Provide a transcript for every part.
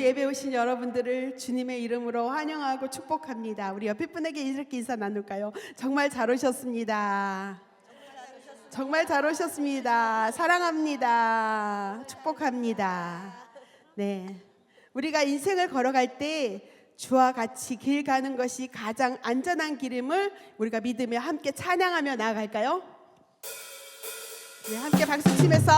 예배 오신 여러분들을 주님의 이름으로 환영하고 축복합니다. 우리 옆에 분에게 이렇게 인사 나눌까요? 정말 잘 오셨습니다. 정말 잘 오셨습니다. 사랑합니다. 축복합니다. 네, 우리가 인생을 걸어갈 때 주와 같이 길 가는 것이 가장 안전한 길임을 우리가 믿으며 함께 찬양하며 나아갈까요? 네, 함께 박수 치면서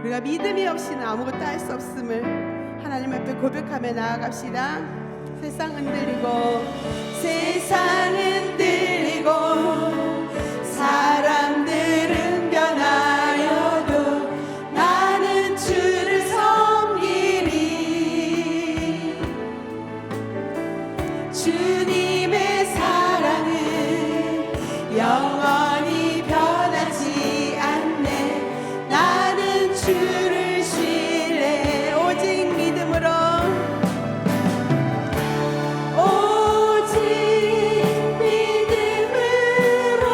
우리가 믿음이 없이는 아무것도 할 수 없음을 하나님 앞에 고백하며 나아갑시다. 세상 흔들리고 사람들은 변하여도 나는 주를 섬기리. 주님의 사랑은 영원히 변하지 않네. 나는 주를 신뢰 오직 믿음으로 오직 믿음으로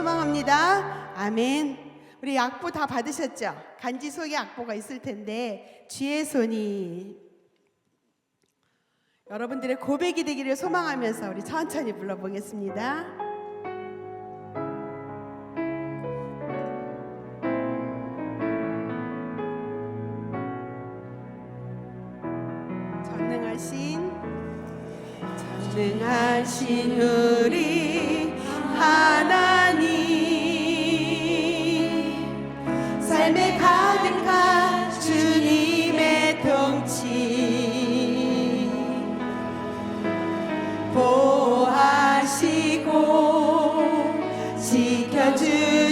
소망합니다. 아멘. 우리 악보 다 받으셨죠? 간지 속에 악보가 있을 텐데 주의 손이 여러분들의 고백이 되기를 소망하면서 우리 천천히 불러보겠습니다. 전능하신 우리 하나님, 삶에 가득한 주님의 통치 보호하시고 지켜주시네,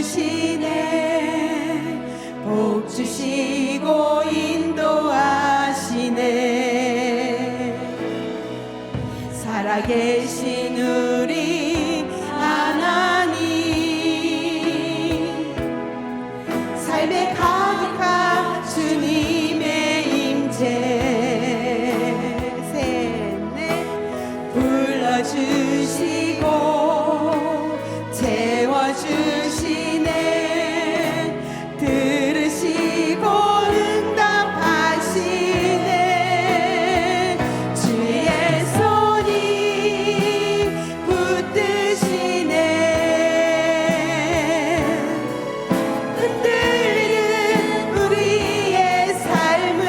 복 주시고 인도하시네. 살아계신 우리 하나님, 삶에 가득한 주님의 임재 셋넷 불러주시고 채워주시네, 들으시고 응답하시네. 주의 손이 붙드시네, 흔들리는 우리의 삶을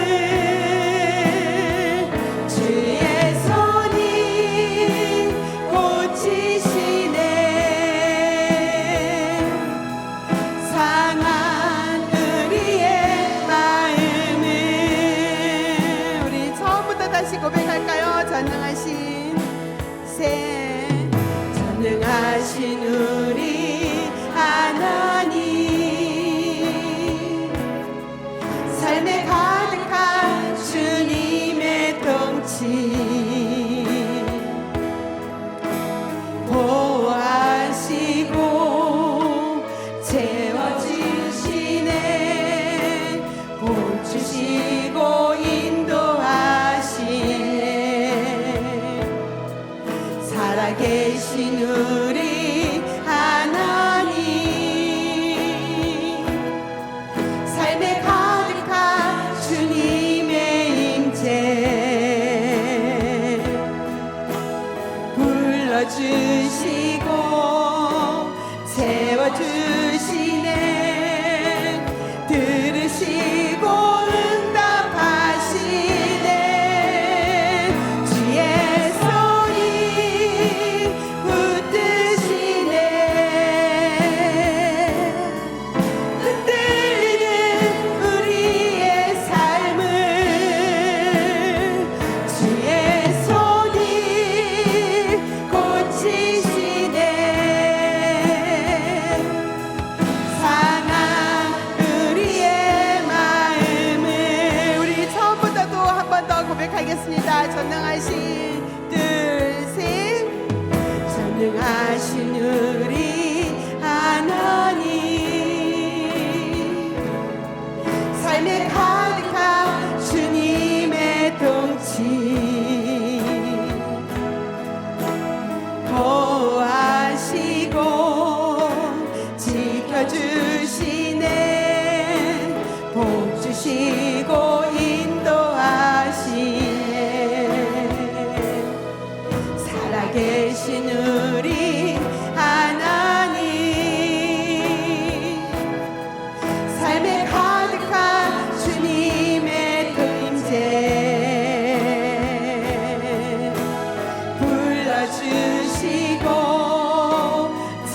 주의 손이 고치시네. 상한 우리의 마음을 우리 처음부터 다시 고백할까요? 전능하신 전능하신 우리 하나님, 삶에 가득한 주님의 통치 보호하시고 채워주시네, 복 주시고 인도하시네. 살아계신 우리 하나님, 삶에 가득한 주님의 임재 불러주시고 채워주시네, 들으시고 응답하시네. 주의 손이 붙드시네, 흔들리는 우리의 삶을 주의 손이 고치시네. 상한 우리의 마음을 우리 처음부터 또 한 번 더 고백하겠습니다. 전능하신 둘셋 전능하신 우리 하나님, 삶에 가득한 주님의 통치 보호하시고 지켜주시네, 복 주시고 인도하시네. 살아계신 우리 하나님, 삶에 가득한 주님의 임재 불러주시고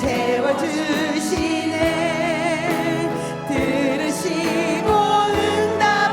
채워주시네, 들으시고 응답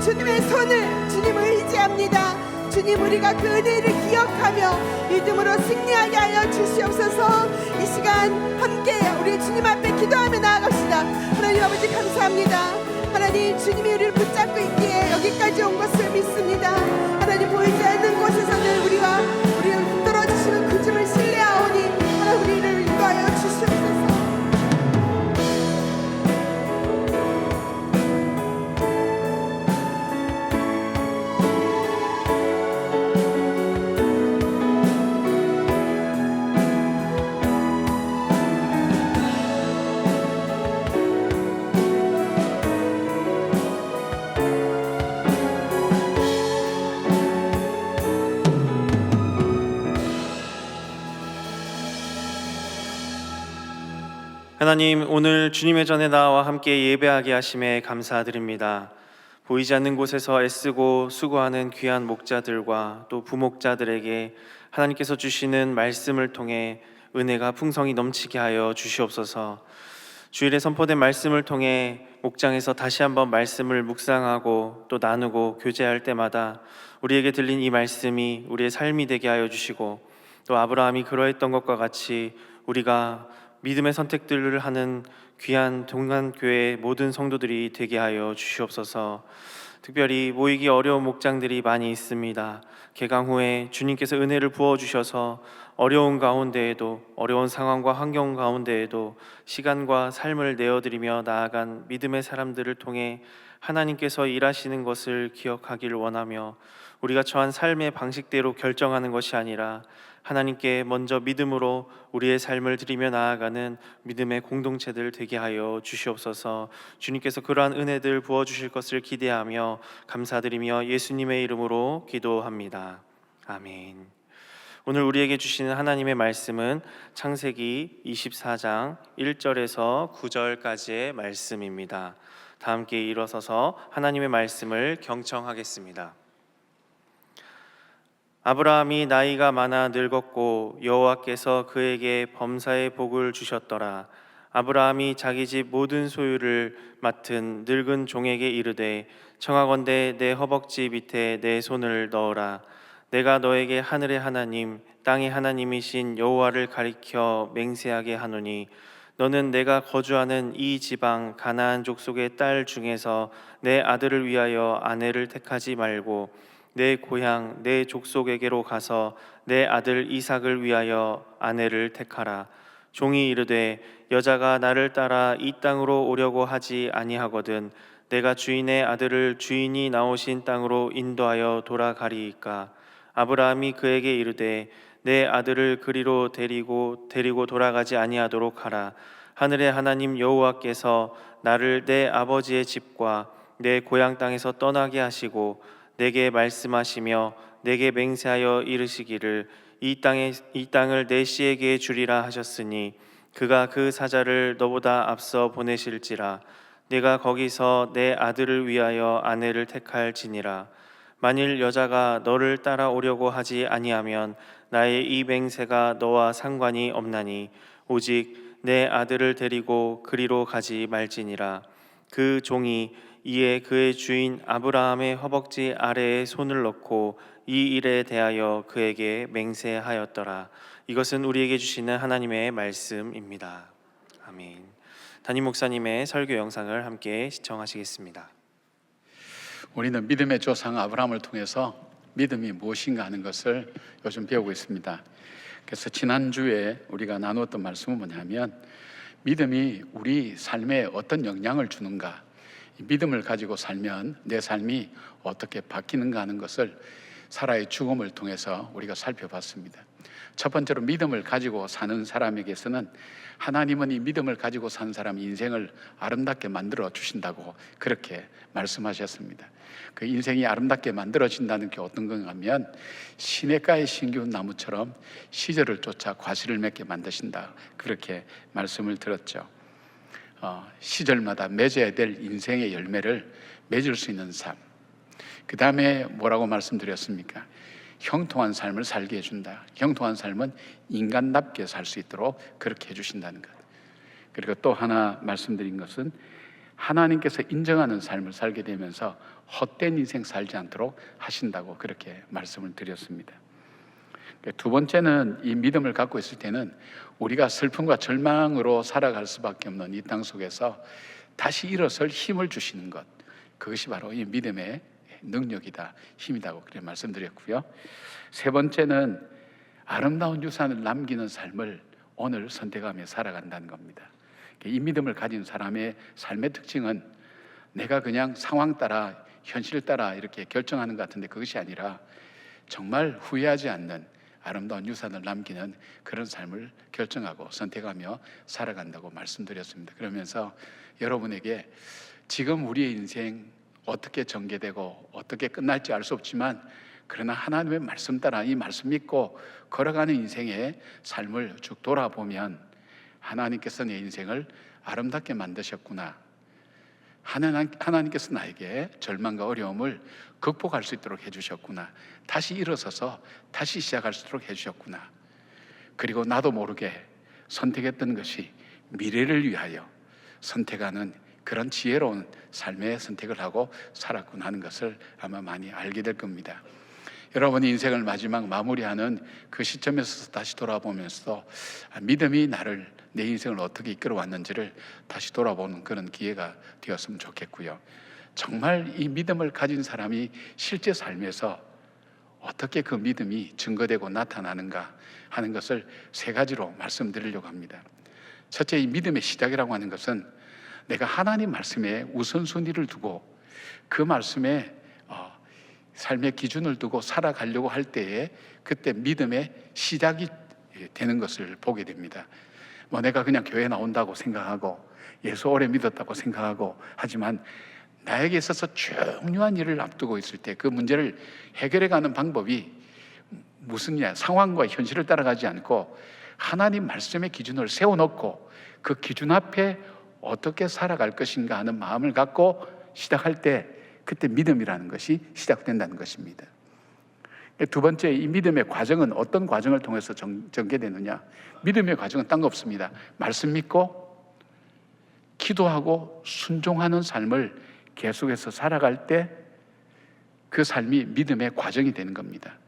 주님의 손을 주님을 의지합니다. 주님, 우리가 그 은혜를 기억하며 믿음으로 승리하게 하여 주시옵소서. 이 시간 함께 우리 주님 앞에 기도하며 나아갑시다. 하나님 아버지 감사합니다. 하나님, 주님이 우리를 붙잡고 있기에 여기까지 온 것을 믿습니다. 하나님, 보이지 않는 곳에서는 우리를 붙들어 주시는 그 주를 신뢰하오니 하나님, 우리를 인도하여 주시옵소서. 하나님, 오늘 주님의 전에 나와 함께 예배하게 하심에 감사드립니다. 보이지 않는 곳에서 애쓰고 수고하는 귀한 목자들과 또 부목자들에게 하나님께서 주시는 말씀을 통해 은혜가 풍성히 넘치게 하여 주시옵소서. 주일에 선포된 말씀을 통해 목장에서 다시 한번 말씀을 묵상하고 또 나누고 교제할 때마다 우리에게 들린 이 말씀이 우리의 삶이 되게 하여 주시고, 또 아브라함이 그러했던 것과 같이 우리가 믿음의 선택들을 하는 귀한 동안교회 모든 성도들이 되게 하여 주시옵소서. 특별히 모이기 어려운 목장들이 많이 있습니다. 개강 후에 주님께서 은혜를 부어주셔서 어려운 가운데에도, 어려운 상황과 환경 가운데에도 시간과 삶을 내어드리며 나아간 믿음의 사람들을 통해 하나님께서 일하시는 것을 기억하기를 원하며, 우리가 처한 삶의 방식대로 결정하는 것이 아니라 하나님께 먼저 믿음으로 우리의 삶을 드리며 나아가는 믿음의 공동체들 되게 하여 주시옵소서. 주님께서 그러한 은혜들 부어주실 것을 기대하며 감사드리며 예수님의 이름으로 기도합니다. 아멘. 오늘 우리에게 주시는 하나님의 말씀은 창세기 24장 1절에서 9절까지의 말씀입니다. 다 함께 일어서서 하나님의 말씀을 경청하겠습니다. 아브라함이 나이가 많아 늙었고 여호와께서 그에게 범사의 복을 주셨더라. 아브라함이 자기 집 모든 소유를 맡은 늙은 종에게 이르되, 청하건대 내 허벅지 밑에 내 손을 넣어라. 내가 너에게 하늘의 하나님 땅의 하나님이신 여호와를 가리켜 맹세하게 하노니, 너는 내가 거주하는 이 지방 가나안 족속의 딸 중에서 내 아들을 위하여 아내를 택하지 말고 내 고향 내 족속에게로 가서 내 아들 이삭을 위하여 아내를 택하라. 종이 이르되, 여자가 나를 따라 이 땅으로 오려고 하지 아니하거든 내가 주인의 아들을 주인이 나오신 땅으로 인도하여 돌아가리이까. 아브라함이 그에게 이르되, 내 아들을 그리로 데리고 돌아가지 아니하도록 하라. 하늘의 하나님 여호와께서 나를 내 아버지의 집과 내 고향 땅에서 떠나게 하시고 내게 말씀하시며 내게 맹세하여 이르시기를 이 땅을 내 씨에게 주리라 하셨으니, 그가 그 사자를 너보다 앞서 보내실지라. 내가 거기서 내 아들을 위하여 아내를 택할지니라. 만일 여자가 너를 따라오려고 하지 아니하면 나의 이 맹세가 너와 상관이 없나니 오직 내 아들을 데리고 그리로 가지 말지니라. 그 종이 이에 그의 주인 아브라함의 허벅지 아래에 손을 넣고 이 일에 대하여 그에게 맹세하였더라. 이것은 우리에게 주시는 하나님의 말씀입니다. 아멘. 담임 목사님의 설교 영상을 함께 시청하시겠습니다. 우리는 믿음의 조상 아브라함을 통해서 믿음이 무엇인가 하는 것을 요즘 배우고 있습니다. 그래서 지난주에 우리가 나누었던 말씀은 뭐냐면, 믿음이 우리 삶에 어떤 영향을 주는가, 믿음을 가지고 살면 내 삶이 어떻게 바뀌는가 하는 것을 사라의 죽음을 통해서 우리가 살펴봤습니다. 첫 번째로, 믿음을 가지고 사는 사람에게서는 하나님은 이 믿음을 가지고 산 사람 인생을 아름답게 만들어 주신다고 그렇게 말씀하셨습니다. 그 인생이 아름답게 만들어진다는 게 어떤 건가 하면, 시냇가에 심기운 나무처럼 시절을 쫓아 과실을 맺게 만드신다, 그렇게 말씀을 들었죠. 시절마다 맺어야 될 인생의 열매를 맺을 수 있는 삶. 그 다음에 뭐라고 말씀드렸습니까? 형통한 삶을 살게 해준다. 형통한 삶은 인간답게 살 수 있도록 그렇게 해주신다는 것. 그리고 또 하나 말씀드린 것은, 하나님께서 인정하는 삶을 살게 되면서 헛된 인생 살지 않도록 하신다고 그렇게 말씀을 드렸습니다. 두 번째는, 이 믿음을 갖고 있을 때는 우리가 슬픔과 절망으로 살아갈 수밖에 없는 이 땅 속에서 다시 일어설 힘을 주시는 것, 그것이 바로 이 믿음의 능력이다, 힘이다고 그렇게 말씀드렸고요. 세 번째는, 아름다운 유산을 남기는 삶을 오늘 선택하며 살아간다는 겁니다. 이 믿음을 가진 사람의 삶의 특징은 내가 그냥 상황 따라, 현실 따라 이렇게 결정하는 것 같은데, 그것이 아니라 정말 후회하지 않는 아름다운 유산을 남기는 그런 삶을 결정하고 선택하며 살아간다고 말씀드렸습니다. 그러면서 여러분에게 지금 우리의 인생 어떻게 전개되고 어떻게 끝날지 알 수 없지만, 그러나 하나님의 말씀 따라 이 말씀 믿고 걸어가는 인생의 삶을 쭉 돌아보면, 하나님께서 내 인생을 아름답게 만드셨구나, 하나님께서 나에게 절망과 어려움을 극복할 수 있도록 해주셨구나, 다시 일어서서 다시 시작할 수 있도록 해주셨구나, 그리고 나도 모르게 선택했던 것이 미래를 위하여 선택하는 그런 지혜로운 삶의 선택을 하고 살았구나 하는 것을 아마 많이 알게 될 겁니다. 여러분이 인생을 마지막 마무리하는 그 시점에서 다시 돌아보면서 믿음이 내 인생을 어떻게 이끌어왔는지를 다시 돌아보는 그런 기회가 되었으면 좋겠고요. 정말 이 믿음을 가진 사람이 실제 삶에서 어떻게 그 믿음이 증거되고 나타나는가 하는 것을 세 가지로 말씀드리려고 합니다. 첫째, 이 믿음의 시작이라고 하는 것은 내가 하나님 말씀에 우선순위를 두고 그 말씀에 삶의 기준을 두고 살아가려고 할 때에, 그때 믿음의 시작이 되는 것을 보게 됩니다. 내가 그냥 교회 나온다고 생각하고 예수 오래 믿었다고 생각하고 하지만, 나에게 있어서 중요한 일을 앞두고 있을 때 그 문제를 해결해가는 방법이 무슨 상황과 현실을 따라가지 않고 하나님 말씀의 기준을 세워놓고 그 기준 앞에 어떻게 살아갈 것인가 하는 마음을 갖고 시작할 때, 그때 믿음이라는 것이 시작된다는 것입니다. 두 번째, 이 믿음의 과정은 어떤 과정을 통해서 전개되느냐? 믿음의 과정은 딴 거 없습니다. 말씀 믿고 기도하고 순종하는 삶을 계속해서 살아갈 때 그 삶이 믿음의 과정이 되는 겁니다.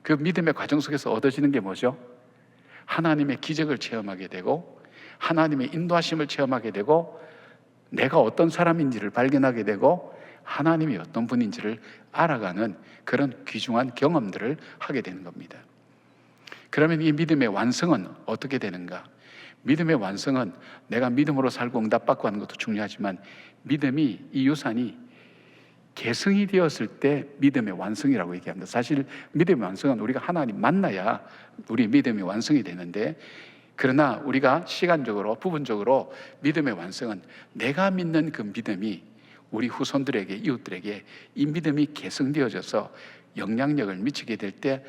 그 믿음의 과정 속에서 얻어지는 게 뭐죠? 하나님의 기적을 체험하게 되고, 하나님의 인도하심을 체험하게 되고, 내가 어떤 사람인지를 발견하게 되고, 하나님이 어떤 분인지를 알아가는 그런 귀중한 경험들을 하게 되는 겁니다. 그러면 이 믿음의 완성은 어떻게 되는가? 믿음의 완성은 내가 믿음으로 살고 응답받고 하는 것도 중요하지만, 믿음이, 이 유산이 계승이 되었을 때 믿음의 완성이라고 얘기합니다. 사실 믿음의 완성은 우리가 하나님 만나야 우리 믿음이 완성이 되는데, 그러나 우리가 시간적으로, 부분적으로 믿음의 완성은 내가 믿는 그 믿음이 우리 후손들에게, 이웃들에게 이 믿음이 계승되어져서 영향력을 미치게 될 때,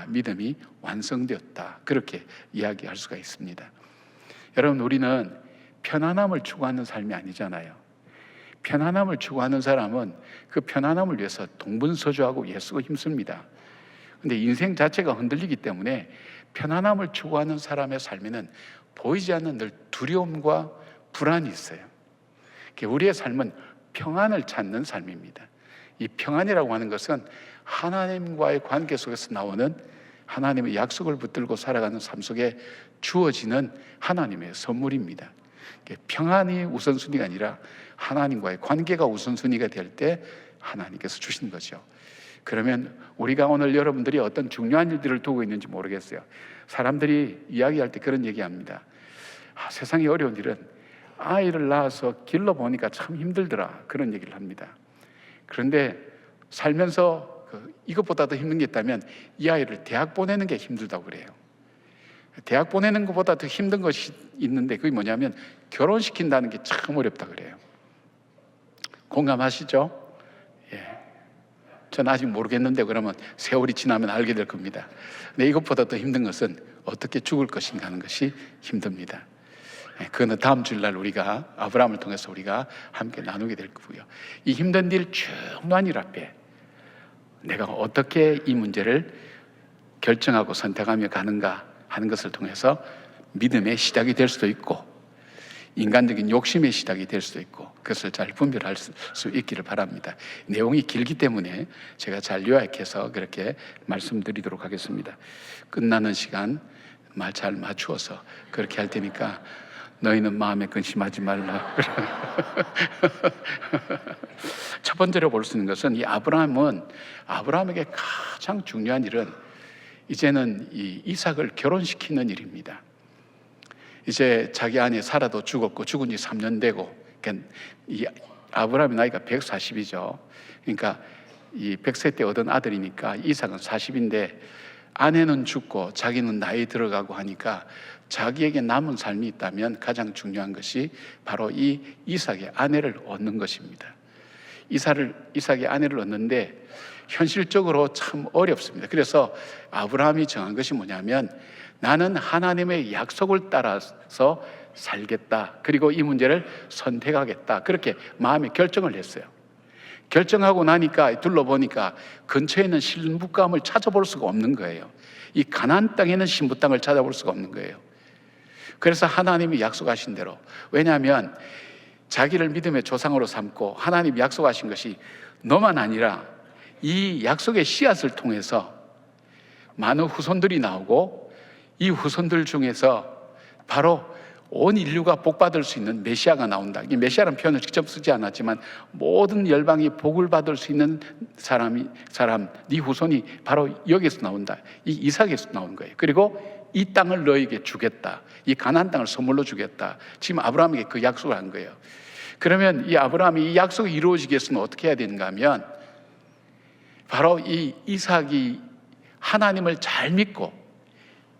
믿음이 완성되었다, 그렇게 이야기할 수가 있습니다. 여러분, 우리는 편안함을 추구하는 삶이 아니잖아요. 편안함을 추구하는 사람은 그 편안함을 위해서 동분서주하고 애쓰고 힘씁니다. 근데 인생 자체가 흔들리기 때문에 편안함을 추구하는 사람의 삶에는 보이지 않는 늘 두려움과 불안이 있어요. 우리의 삶은 평안을 찾는 삶입니다. 이 평안이라고 하는 것은 하나님과의 관계 속에서 나오는 하나님의 약속을 붙들고 살아가는 삶 속에 주어지는 하나님의 선물입니다. 평안이 우선순위가 아니라 하나님과의 관계가 우선순위가 될 때 하나님께서 주신 거죠. 그러면 우리가 오늘 여러분들이 어떤 중요한 일들을 두고 있는지 모르겠어요. 사람들이 이야기할 때 그런 얘기합니다. 세상에 어려운 일은 아이를 낳아서 길러보니까 참 힘들더라, 그런 얘기를 합니다. 그런데 살면서 이것보다 더 힘든 게 있다면 이 아이를 대학 보내는 게 힘들다고 그래요. 대학 보내는 것보다 더 힘든 것이 있는데 그게 뭐냐면 결혼시킨다는 게 참 어렵다 그래요. 공감하시죠? 예. 전 아직 모르겠는데 그러면 세월이 지나면 알게 될 겁니다. 근데 이것보다 더 힘든 것은 어떻게 죽을 것인가 하는 것이 힘듭니다. 그거는 다음 주일날 우리가 아브라함을 통해서 우리가 함께 나누게 될 거고요. 이 힘든 일, 중요한 일 앞에 내가 어떻게 이 문제를 결정하고 선택하며 가는가 하는 것을 통해서 믿음의 시작이 될 수도 있고 인간적인 욕심의 시작이 될 수도 있고 그것을 잘 분별할 수 있기를 바랍니다. 내용이 길기 때문에 제가 잘 요약해서 그렇게 말씀드리도록 하겠습니다. 끝나는 시간 말 잘 맞추어서 그렇게 할 테니까 너희는 마음에 근심하지 말라. 첫 번째로 볼 수 있는 것은 이 아브라함에게 가장 중요한 일은 이제는 이 이삭을 결혼시키는 일입니다. 이제 자기 아내 사라도 죽었고 죽은 지 3년 되고 이 아브라함의 나이가 140이죠. 그러니까 이 100세 때 얻은 아들이니까 이삭은 40인데 아내는 죽고 자기는 나이 들어가고 하니까 자기에게 남은 삶이 있다면 가장 중요한 것이 바로 이 이삭의 아내를 얻는 것입니다. 이삭의 아내를 얻는데 현실적으로 참 어렵습니다. 그래서 아브라함이 정한 것이 뭐냐면 나는 하나님의 약속을 따라서 살겠다. 그리고 이 문제를 선택하겠다. 그렇게 마음에 결정을 했어요. 결정하고 나니까 둘러보니까 근처에 있는 신부감을 찾아볼 수가 없는 거예요. 이 가나안 땅에 있는 신부 땅을 찾아볼 수가 없는 거예요. 그래서 하나님이 약속하신 대로, 왜냐하면 자기를 믿음의 조상으로 삼고 하나님이 약속하신 것이 너만 아니라 이 약속의 씨앗을 통해서 많은 후손들이 나오고 이 후손들 중에서 바로 온 인류가 복받을 수 있는 메시아가 나온다. 이 메시아라는 표현을 직접 쓰지 않았지만 모든 열방이 복을 받을 수 있는 사람, 네 후손이 바로 여기서 나온다. 이 이삭에서 나온 거예요. 그리고 이 땅을 너에게 주겠다. 이 가나안 땅을 선물로 주겠다. 지금 아브라함에게 그 약속을 한 거예요. 그러면 이 아브라함이 이 약속이 이루어지기 위해서는 어떻게 해야 되는가 하면 바로 이 이삭이 하나님을 잘 믿고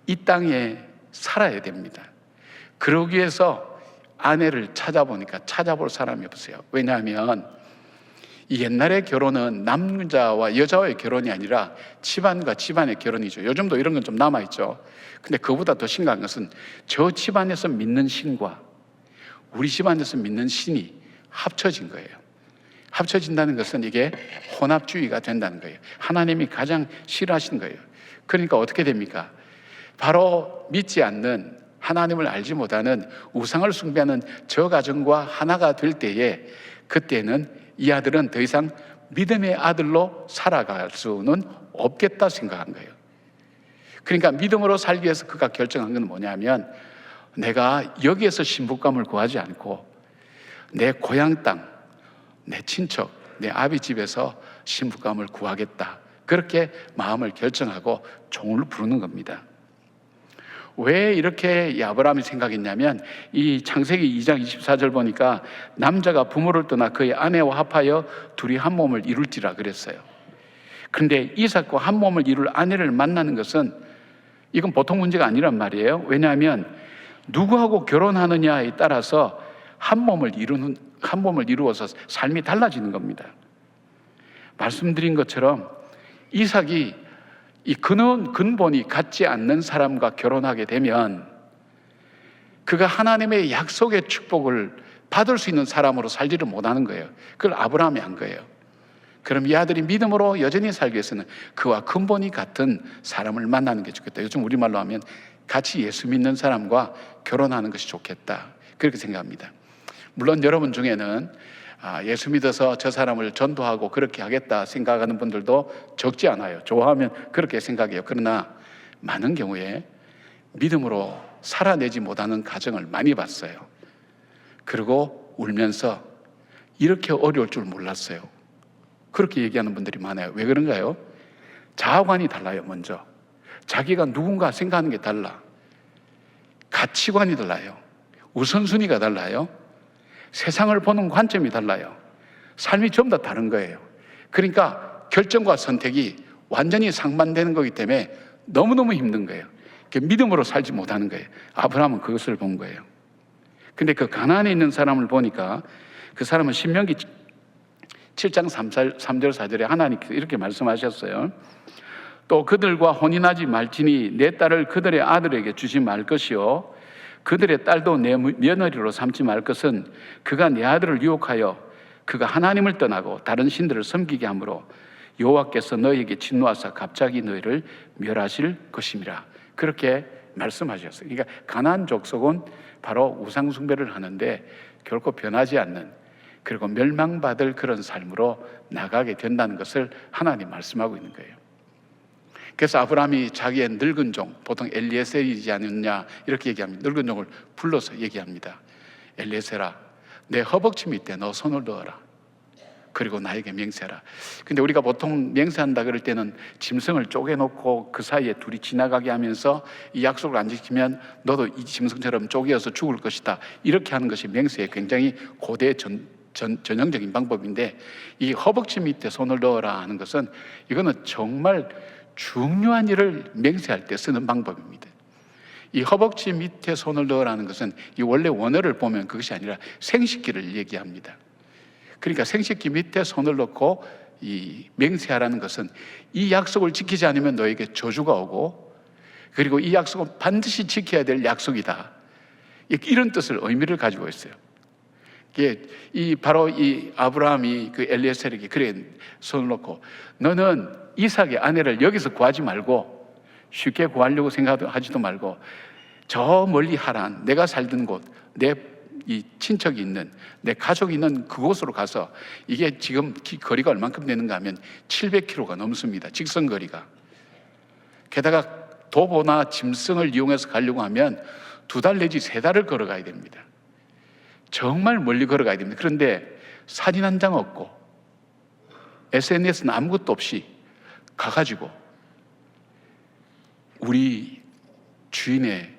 이 땅에 살아야 됩니다. 그러기 위해서 아내를 찾아보니까 찾아볼 사람이 없어요. 왜냐하면 이 옛날의 결혼은 남자와 여자와의 결혼이 아니라 집안과 집안의 결혼이죠. 요즘도 이런 건 좀 남아있죠. 근데 그보다 더 심각한 것은 저 집안에서 믿는 신과 우리 집안에서 믿는 신이 합쳐진 거예요. 합쳐진다는 것은 이게 혼합주의가 된다는 거예요. 하나님이 가장 싫어하시는 거예요. 그러니까 어떻게 됩니까? 바로 믿지 않는, 하나님을 알지 못하는 우상을 숭배하는 저 가정과 하나가 될 때에 그때는 이 아들은 더 이상 믿음의 아들로 살아갈 수는 없겠다 생각한 거예요. 그러니까 믿음으로 살기 위해서 그가 결정한 건 뭐냐면 내가 여기에서 신부감을 구하지 않고 내 고향 땅, 내 친척, 내 아비 집에서 신부감을 구하겠다. 그렇게 마음을 결정하고 종을 부르는 겁니다. 왜 이렇게 아브라함이 생각했냐면 이 창세기 2장 24절 보니까 남자가 부모를 떠나 그의 아내와 합하여 둘이 한 몸을 이룰지라 그랬어요. 그런데 이삭과 한 몸을 이룰 아내를 만나는 것은 이건 보통 문제가 아니란 말이에요. 왜냐하면 누구하고 결혼하느냐에 따라서 한 몸을 이루어서 삶이 달라지는 겁니다. 말씀드린 것처럼 이삭이 이 근본이 같지 않는 사람과 결혼하게 되면 그가 하나님의 약속의 축복을 받을 수 있는 사람으로 살지를 못하는 거예요. 그걸 아브라함이 한 거예요. 그럼 이 아들이 믿음으로 여전히 살기 위해서는 그와 근본이 같은 사람을 만나는 게 좋겠다. 요즘 우리말로 하면 같이 예수 믿는 사람과 결혼하는 것이 좋겠다. 그렇게 생각합니다. 물론 여러분 중에는 예수 믿어서 저 사람을 전도하고 그렇게 하겠다 생각하는 분들도 적지 않아요. 좋아하면 그렇게 생각해요. 그러나 많은 경우에 믿음으로 살아내지 못하는 가정을 많이 봤어요. 그리고 울면서 이렇게 어려울 줄 몰랐어요. 그렇게 얘기하는 분들이 많아요. 왜 그런가요? 자아관이 달라요. 먼저 자기가 누군가 생각하는 게 달라. 가치관이 달라요. 우선순위가 달라요. 세상을 보는 관점이 달라요. 삶이 전부 다 다른 거예요. 그러니까 결정과 선택이 완전히 상반되는 거기 때문에 너무너무 힘든 거예요. 믿음으로 살지 못하는 거예요. 아브라함은 그것을 본 거예요. 근데 그 가나안에 있는 사람을 보니까 그 사람은 신명기 7장 3절 4절에 하나님께서 이렇게 말씀하셨어요. 또 그들과 혼인하지 말지니 내 딸을 그들의 아들에게 주지 말 것이요 그들의 딸도 내 며느리로 삼지 말 것은 그가 내 아들을 유혹하여 그가 하나님을 떠나고 다른 신들을 섬기게 하므로 여호와께서 너희에게 진노하사 갑자기 너희를 멸하실 것임이라. 그렇게 말씀하셨어요. 그러니까 가나안 족속은 바로 우상 숭배를 하는데 결코 변하지 않는, 그리고 멸망받을 그런 삶으로 나가게 된다는 것을 하나님 말씀하고 있는 거예요. 그래서 아브라함이 자기의 늙은 종, 보통 엘리에셀이지 않느냐 이렇게 얘기합니다. 늙은 종을 불러서 얘기합니다. 엘리에셀아, 내 허벅지 밑에 너 손을 넣어라. 그리고 나에게 맹세하라. 근데 우리가 보통 맹세한다 그럴 때는 짐승을 쪼개놓고 그 사이에 둘이 지나가게 하면서 이 약속을 안 지키면 너도 이 짐승처럼 쪼개어서 죽을 것이다, 이렇게 하는 것이 맹세의 굉장히 고대 전형적인 방법인데, 이 허벅지 밑에 손을 넣어라 하는 것은 이거는 정말 중요한 일을 맹세할 때 쓰는 방법입니다. 이 허벅지 밑에 손을 넣으라는 것은 이 원래 원어를 보면 그것이 아니라 생식기를 얘기합니다. 그러니까 생식기 밑에 손을 넣고 이 맹세하라는 것은 이 약속을 지키지 않으면 너에게 저주가 오고, 그리고 이 약속은 반드시 지켜야 될 약속이다, 이런 뜻을 의미를 가지고 있어요. 바로 이 아브라함이 그 엘리에셀에게 그래 손을 놓고 너는 이삭의 아내를 여기서 구하지 말고, 쉽게 구하려고 생각하지도 말고 저 멀리 하란, 내가 살던 곳, 내 이 친척이 있는, 내 가족이 있는 그곳으로 가서, 이게 지금 거리가 얼만큼 되는가 하면 700km가 넘습니다. 직선거리가. 게다가 도보나 짐승을 이용해서 가려고 하면 2달 내지 3달을 걸어가야 됩니다. 정말 멀리 걸어가야 됩니다. 그런데 사진 한 장 없고 SNS는 아무것도 없이 가가지고 우리 주인의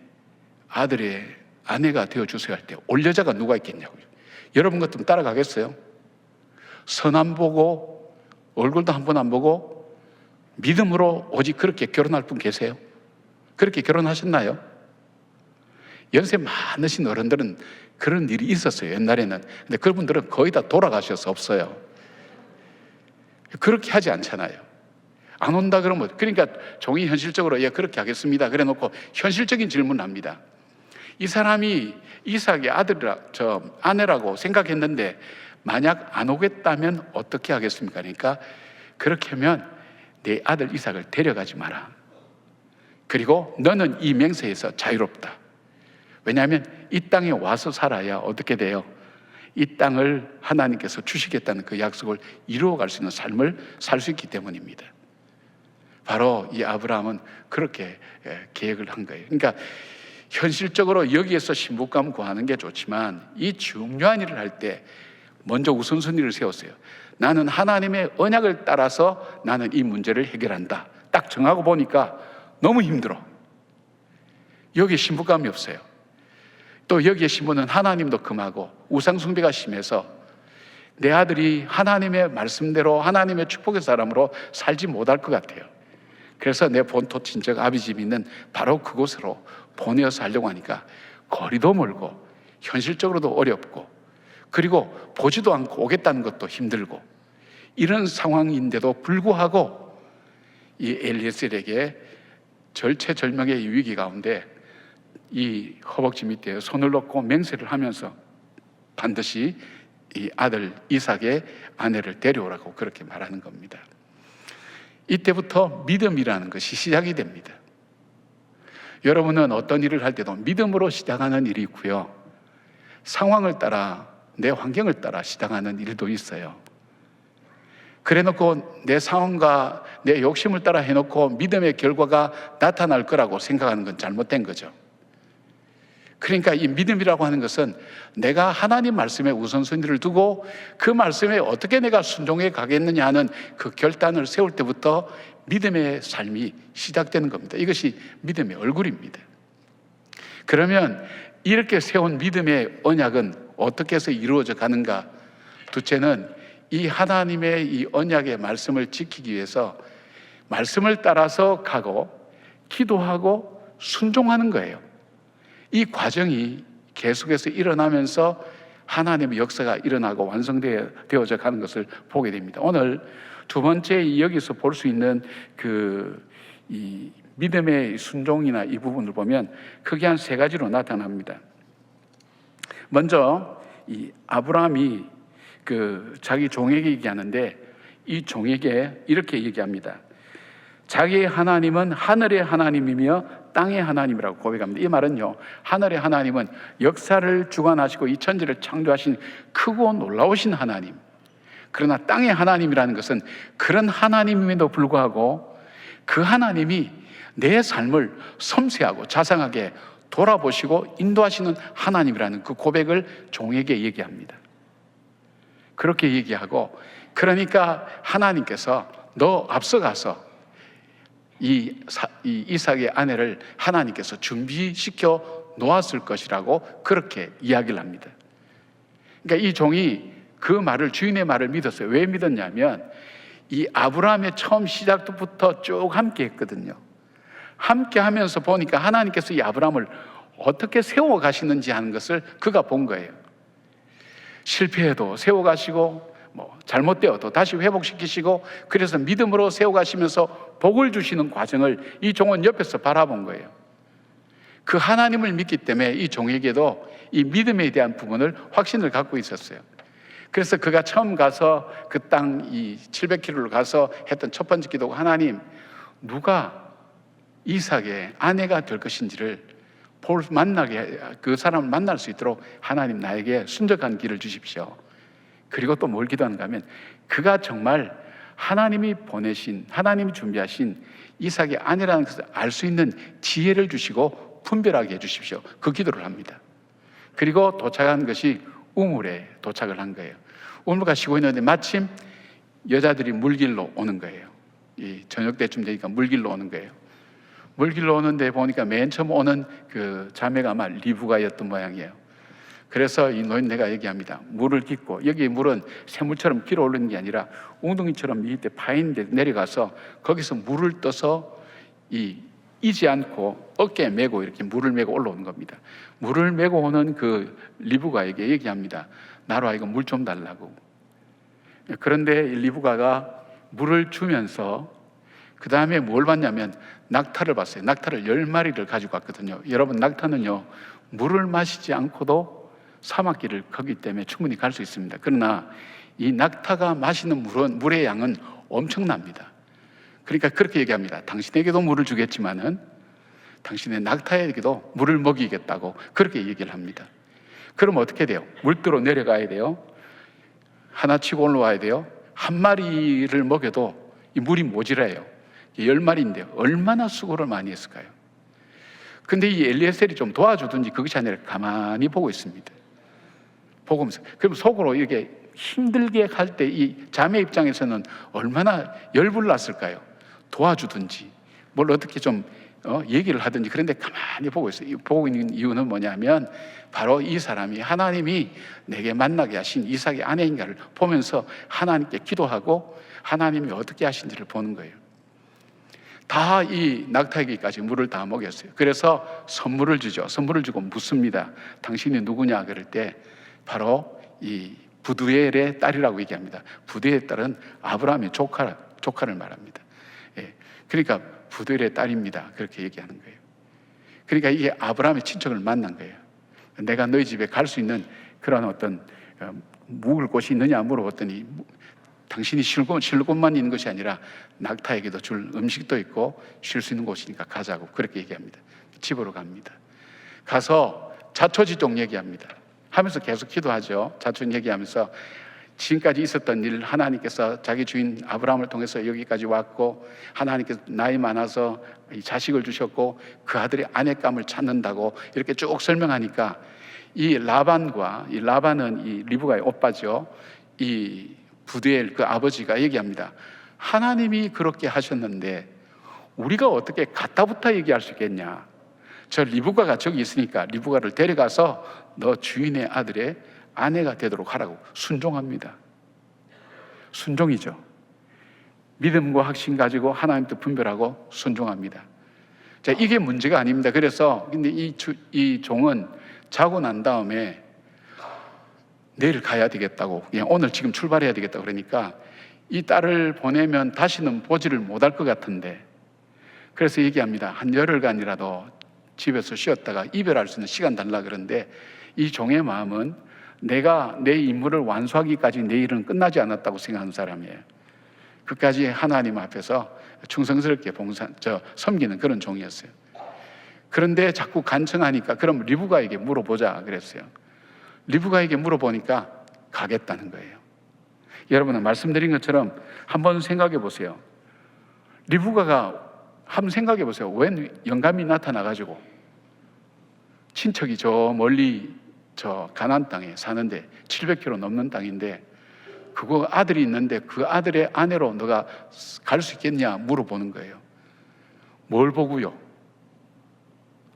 아들의 아내가 되어주세요 할 때 올 여자가 누가 있겠냐고요. 여러분 같으면 따라가겠어요? 선 안 보고 얼굴도 한 번 안 보고 믿음으로 오직 그렇게 결혼할 분 계세요? 그렇게 결혼하셨나요? 연세 많으신 어른들은 그런 일이 있었어요, 옛날에는. 근데 그분들은 거의 다 돌아가셔서 없어요. 그렇게 하지 않잖아요. 안 온다 그러면, 그러니까 종이 현실적으로 예 그렇게 하겠습니다 그래 놓고 현실적인 질문을 합니다. 이 사람이 이삭의 아내라고 생각했는데 만약 안 오겠다면 어떻게 하겠습니까? 그러니까 그렇게 하면 내 아들 이삭을 데려가지 마라. 그리고 너는 이 맹세에서 자유롭다. 왜냐하면 이 땅에 와서 살아야 어떻게 돼요? 이 땅을 하나님께서 주시겠다는 그 약속을 이루어갈 수 있는 삶을 살 수 있기 때문입니다. 바로 이 아브라함은 그렇게 계획을 한 거예요. 그러니까 현실적으로 여기에서 신부감 구하는 게 좋지만 이 중요한 일을 할 때 먼저 우선순위를 세웠어요. 나는 하나님의 언약을 따라서 나는 이 문제를 해결한다. 딱 정하고 보니까 너무 힘들어. 여기에 신부감이 없어요. 또 여기에 신부는 하나님도 금하고 우상숭배가 심해서 내 아들이 하나님의 말씀대로 하나님의 축복의 사람으로 살지 못할 것 같아요. 그래서 내 본토 친척 아비집 있는 바로 그곳으로 보내어서 하려고 하니까 거리도 멀고 현실적으로도 어렵고, 그리고 보지도 않고 오겠다는 것도 힘들고, 이런 상황인데도 불구하고 이 엘리에셀에게 절체절명의 위기 가운데 이 허벅지 밑에 손을 놓고 맹세를 하면서 반드시 이 아들 이삭의 아내를 데려오라고 그렇게 말하는 겁니다. 이때부터 믿음이라는 것이 시작이 됩니다. 여러분은 어떤 일을 할 때도 믿음으로 시작하는 일이 있고요, 상황을 따라 내 환경을 따라 시작하는 일도 있어요. 그래놓고 내 상황과 내 욕심을 따라 해놓고 믿음의 결과가 나타날 거라고 생각하는 건 잘못된 거죠. 그러니까 이 믿음이라고 하는 것은 내가 하나님 말씀에 우선순위를 두고 그 말씀에 어떻게 내가 순종해 가겠느냐 하는 그 결단을 세울 때부터 믿음의 삶이 시작되는 겁니다. 이것이 믿음의 얼굴입니다. 그러면 이렇게 세운 믿음의 언약은 어떻게 해서 이루어져 가는가? 둘째는 이 하나님의 이 언약의 말씀을 지키기 위해서 말씀을 따라서 가고 기도하고 순종하는 거예요. 이 과정이 계속해서 일어나면서 하나님의 역사가 일어나고 완성되어져 가는 것을 보게 됩니다. 오늘 두 번째 여기서 볼 수 있는 이 믿음의 순종이나 이 부분을 보면 크게 한 세 가지로 나타납니다. 먼저 이 아브라함이 자기 종에게 얘기하는데 이 종에게 이렇게 얘기합니다. 자기의 하나님은 하늘의 하나님이며 땅의 하나님이라고 고백합니다. 이 말은요, 하늘의 하나님은 역사를 주관하시고 이 천지를 창조하신 크고 놀라우신 하나님. 그러나 땅의 하나님이라는 것은 그런 하나님임에도 불구하고 그 하나님이 내 삶을 섬세하고 자상하게 돌아보시고 인도하시는 하나님이라는 그 고백을 종에게 얘기합니다. 그렇게 얘기하고, 그러니까 하나님께서 너 앞서가서 이 이삭의 아내를 하나님께서 준비시켜 놓았을 것이라고 그렇게 이야기를 합니다. 그러니까 이 종이 그 말을, 주인의 말을 믿었어요. 왜 믿었냐면 이 아브라함의 처음 시작부터 쭉 함께 했거든요. 함께 하면서 보니까 하나님께서 이 아브라함을 어떻게 세워 가시는지 하는 것을 그가 본 거예요. 실패해도 세워 가시고 잘못되어도 다시 회복시키시고, 그래서 믿음으로 세워 가시면서 복을 주시는 과정을 이 종은 옆에서 바라본 거예요. 그 하나님을 믿기 때문에 이 종에게도 이 믿음에 대한 부분을 확신을 갖고 있었어요. 그래서 그가 처음 가서 그 땅 이 700km를 가서 했던 첫 번째 기도가, 하나님, 누가 이삭의 아내가 될 것인지를 그 사람을 만날 수 있도록 하나님 나에게 순적한 길을 주십시오. 그리고 또 뭘 기도하는가 하면, 그가 정말 하나님이 보내신, 하나님이 준비하신 이삭의 아내라는 것을 알 수 있는 지혜를 주시고 분별하게 해주십시오. 그 기도를 합니다. 그리고 도착한 것이 우물에 도착을 한 거예요. 우물 가시고 있는데 마침 여자들이 물길로 오는 거예요. 이 저녁 때쯤 되니까 물길로 오는 거예요. 물길로 오는데 보니까 맨 처음 오는 그 자매가 아마 리브가였던 모양이에요. 그래서 이 노인네가 얘기합니다. 물을 깃고, 여기 물은 샘물처럼 길어 오르는 게 아니라 웅덩이처럼 밑에 파인데 내려가서 거기서 물을 떠서 이지 않고 어깨에 메고 이렇게 물을 메고 올라오는 겁니다. 물을 메고 오는 그 리브가에게 얘기합니다. 나로 하여금 물 좀 달라고. 그런데 리브가가 물을 주면서 그 다음에 뭘 봤냐면 낙타를 봤어요. 낙타를 10마리를 가지고 왔거든요. 여러분, 낙타는요, 물을 마시지 않고도 사막길을 걷기 때문에 충분히 갈 수 있습니다. 그러나 이 낙타가 마시는 물의 양은 엄청납니다. 그러니까 그렇게 얘기합니다. 당신에게도 물을 주겠지만은 당신의 낙타에게도 물을 먹이겠다고 그렇게 얘기를 합니다. 그럼 어떻게 돼요? 물들어 내려가야 돼요. 하나 치고 올라와야 돼요. 한 마리를 먹여도 이 물이 모자라요. 10마리인데요. 얼마나 수고를 많이 했을까요? 근데 이 엘리에셀이 좀 도와주든지 그것이 아니라 가만히 보고 있습니다. 보면서. 그럼 속으로 이렇게 힘들게 할 때 이 자매 입장에서는 얼마나 열불났을까요? 도와주든지 뭘 어떻게 좀 얘기를 하든지. 그런데 가만히 보고 있어요. 보고 있는 이유는 뭐냐면 바로 이 사람이 하나님이 내게 만나게 하신 이삭의 아내인가를 보면서 하나님께 기도하고 하나님이 어떻게 하신지를 보는 거예요. 다 이 낙타에게까지 물을 다 먹였어요. 그래서 선물을 주죠. 선물을 주고 묻습니다. 당신이 누구냐? 그럴 때 바로 이 부두엘의 딸이라고 얘기합니다. 부두엘의 딸은 아브라함의 조카를 말합니다. 예. 그러니까 부두엘의 딸입니다. 그렇게 얘기하는 거예요. 그러니까 이게 아브라함의 친척을 만난 거예요. 내가 너희 집에 갈 수 있는 그런 어떤 묵을 곳이 있느냐 물어봤더니, 당신이 쉴 곳만 있는 것이 아니라 낙타에게도 줄 음식도 있고 쉴 수 있는 곳이니까 가자고 그렇게 얘기합니다. 집으로 갑니다. 가서 자초지종 얘기합니다. 하면서 계속 기도하죠. 자춘 얘기하면서 지금까지 있었던 일, 하나님께서 자기 주인 아브라함을 통해서 여기까지 왔고, 하나님께서 나이 많아서 이 자식을 주셨고 그 아들의 아내감을 찾는다고 이렇게 쭉 설명하니까, 이 라반은 이 리브가의 오빠죠, 이 부두엘 그 아버지가 얘기합니다. 하나님이 그렇게 하셨는데 우리가 어떻게 가타부타 얘기할 수 있겠냐. 저 리브가가 저기 있으니까 리브가를 데려가서 너 주인의 아들의 아내가 되도록 하라고. 순종합니다. 순종이죠. 믿음과 확신 가지고 하나님 뜻 분별하고 순종합니다. 자, 이게 문제가 아닙니다. 그래서 근데 이 종은 자고 난 다음에 내일 가야 되겠다고, 그냥 오늘 지금 출발해야 되겠다고 그러니까 이 딸을 보내면 다시는 보지를 못할 것 같은데, 그래서 얘기합니다. 한 열흘간이라도 집에서 쉬었다가 이별할 수 있는 시간 달라. 그런데 이 종의 마음은 내가 내 임무를 완수하기까지 내일은 끝나지 않았다고 생각하는 사람이에요. 끝까지 하나님 앞에서 충성스럽게 섬기는 그런 종이었어요. 그런데 자꾸 간청하니까 그럼 리브가에게 물어보자 그랬어요. 리브가에게 물어보니까 가겠다는 거예요. 여러분은 말씀드린 것처럼 한번 생각해 보세요. 리브가가 한번 생각해 보세요. 웬 영감이 나타나가지고 친척이 저 멀리 저 가나안 땅에 사는데 700km 넘는 땅인데 그거 아들이 있는데 그 아들의 아내로 너가 갈 수 있겠냐 물어보는 거예요. 뭘 보고요?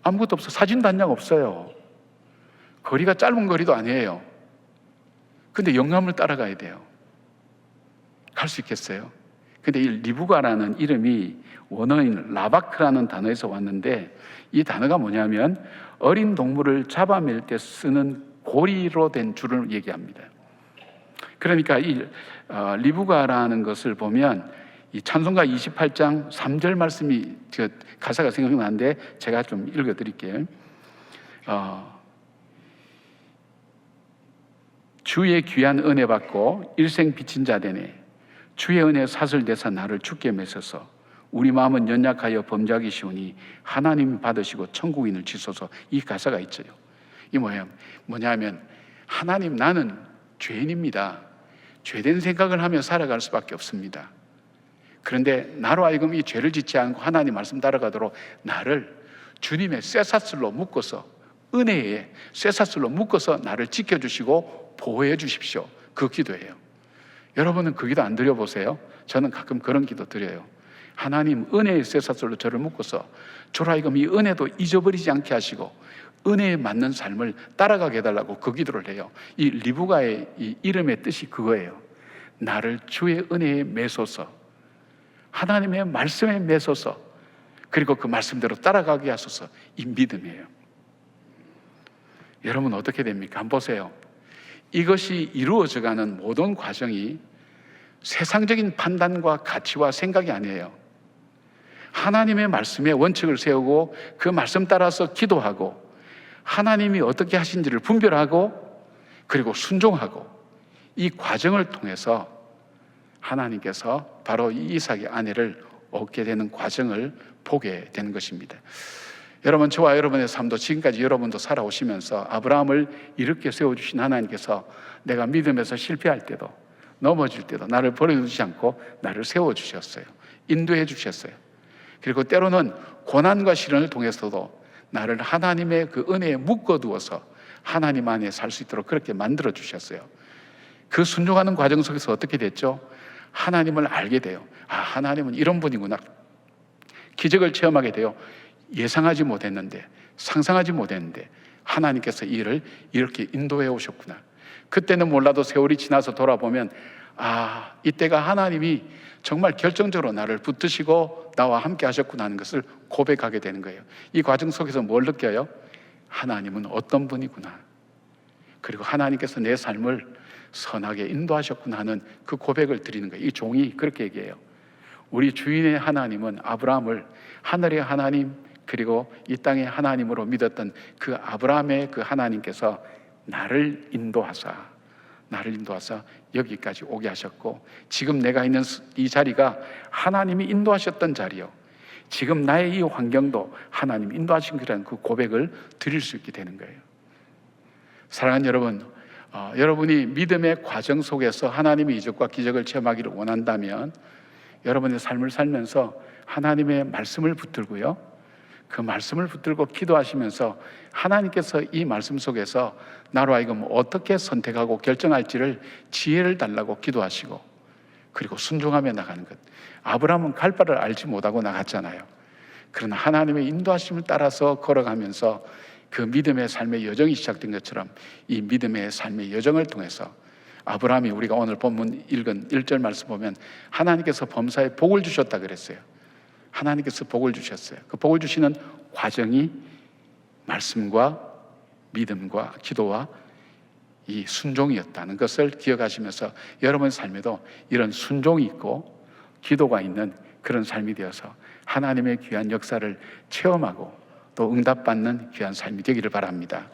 아무것도 없어. 사진도 한 장 없어요. 거리가 짧은 거리도 아니에요. 근데 영감을 따라가야 돼요. 갈 수 있겠어요? 근데 이 리브가라는 이름이 원어인 라바크라는 단어에서 왔는데, 이 단어가 뭐냐면 어린 동물을 잡아맬 때 쓰는 고리로 된 줄을 얘기합니다. 그러니까 이 리브가라는 것을 보면 이 찬송가 28장 3절 말씀이 가사가 생각나는데 제가 좀 읽어드릴게요. 주의 귀한 은혜 받고 일생 비친 자 되네. 주의 은혜 사슬대사 나를 주께 메서서 우리 마음은 연약하여 범죄하기 쉬우니 하나님 받으시고 천국인을 지소서. 이 가사가 있죠. 이 뭐냐면 하나님, 나는 죄인입니다. 죄된 생각을 하며 살아갈 수밖에 없습니다. 그런데 나로 하여금 이 죄를 짓지 않고 하나님 말씀 따라가도록 나를 주님의 쇠사슬로 묶어서, 은혜에 쇠사슬로 묶어서 나를 지켜주시고 보호해 주십시오. 그 기도예요. 여러분은 그 기도 안 드려보세요? 저는 가끔 그런 기도 드려요. 하나님, 은혜의 쇠사슬로 저를 묶어서 저로 하여금 이 은혜도 잊어버리지 않게 하시고 은혜에 맞는 삶을 따라가게 해달라고 그 기도를 해요. 이 리브가의 이 이름의 뜻이 그거예요. 나를 주의 은혜에 매소서, 하나님의 말씀에 매소서, 그리고 그 말씀대로 따라가게 하소서. 이 믿음이에요. 여러분 어떻게 됩니까? 한번 보세요. 이것이 이루어져가는 모든 과정이 세상적인 판단과 가치와 생각이 아니에요. 하나님의 말씀에 원칙을 세우고 그 말씀 따라서 기도하고 하나님이 어떻게 하신지를 분별하고 그리고 순종하고, 이 과정을 통해서 하나님께서 바로 이 이삭의 아내를 얻게 되는 과정을 보게 되는 것입니다. 여러분, 저와 여러분의 삶도 지금까지 여러분도 살아오시면서 아브라함을 이렇게 세워주신 하나님께서 내가 믿음에서 실패할 때도 넘어질 때도 나를 버려두지 않고 나를 세워주셨어요. 인도해 주셨어요. 그리고 때로는 고난과 시련을 통해서도 나를 하나님의 그 은혜에 묶어두어서 하나님 안에 살 수 있도록 그렇게 만들어 주셨어요. 그 순종하는 과정 속에서 어떻게 됐죠? 하나님을 알게 돼요. 아, 하나님은 이런 분이구나. 기적을 체험하게 돼요. 예상하지 못했는데, 상상하지 못했는데 하나님께서 이 일을 이렇게 인도해 오셨구나. 그때는 몰라도 세월이 지나서 돌아보면 아, 이때가 하나님이 정말 결정적으로 나를 붙드시고 나와 함께 하셨구나 하는 것을 고백하게 되는 거예요. 이 과정 속에서 뭘 느껴요? 하나님은 어떤 분이구나, 그리고 하나님께서 내 삶을 선하게 인도하셨구나 하는 그 고백을 드리는 거예요. 이 종이 그렇게 얘기해요. 우리 주인의 하나님은 아브라함을 하늘의 하나님 그리고 이 땅의 하나님으로 믿었던 그 아브라함의 그 하나님께서 나를 인도하사 여기까지 오게 하셨고, 지금 내가 있는 이 자리가 하나님이 인도하셨던 자리요, 지금 나의 이 환경도 하나님이 인도하신 거라는 그 고백을 드릴 수 있게 되는 거예요. 사랑하는 여러분, 여러분이 믿음의 과정 속에서 하나님의 이적과 기적을 체험하기를 원한다면 여러분의 삶을 살면서 하나님의 말씀을 붙들고요, 그 말씀을 붙들고 기도하시면서 하나님께서 이 말씀 속에서 나로 하여금 어떻게 선택하고 결정할지를 지혜를 달라고 기도하시고, 그리고 순종하며 나가는 것. 아브라함은 갈 바를 알지 못하고 나갔잖아요. 그러나 하나님의 인도하심을 따라서 걸어가면서 그 믿음의 삶의 여정이 시작된 것처럼 이 믿음의 삶의 여정을 통해서 아브라함이, 우리가 오늘 본문 읽은 1절 말씀 보면 하나님께서 범사에 복을 주셨다 그랬어요. 하나님께서 복을 주셨어요. 그 복을 주시는 과정이 말씀과 믿음과 기도와 이 순종이었다는 것을 기억하시면서 여러분의 삶에도 이런 순종이 있고 기도가 있는 그런 삶이 되어서 하나님의 귀한 역사를 체험하고 또 응답받는 귀한 삶이 되기를 바랍니다.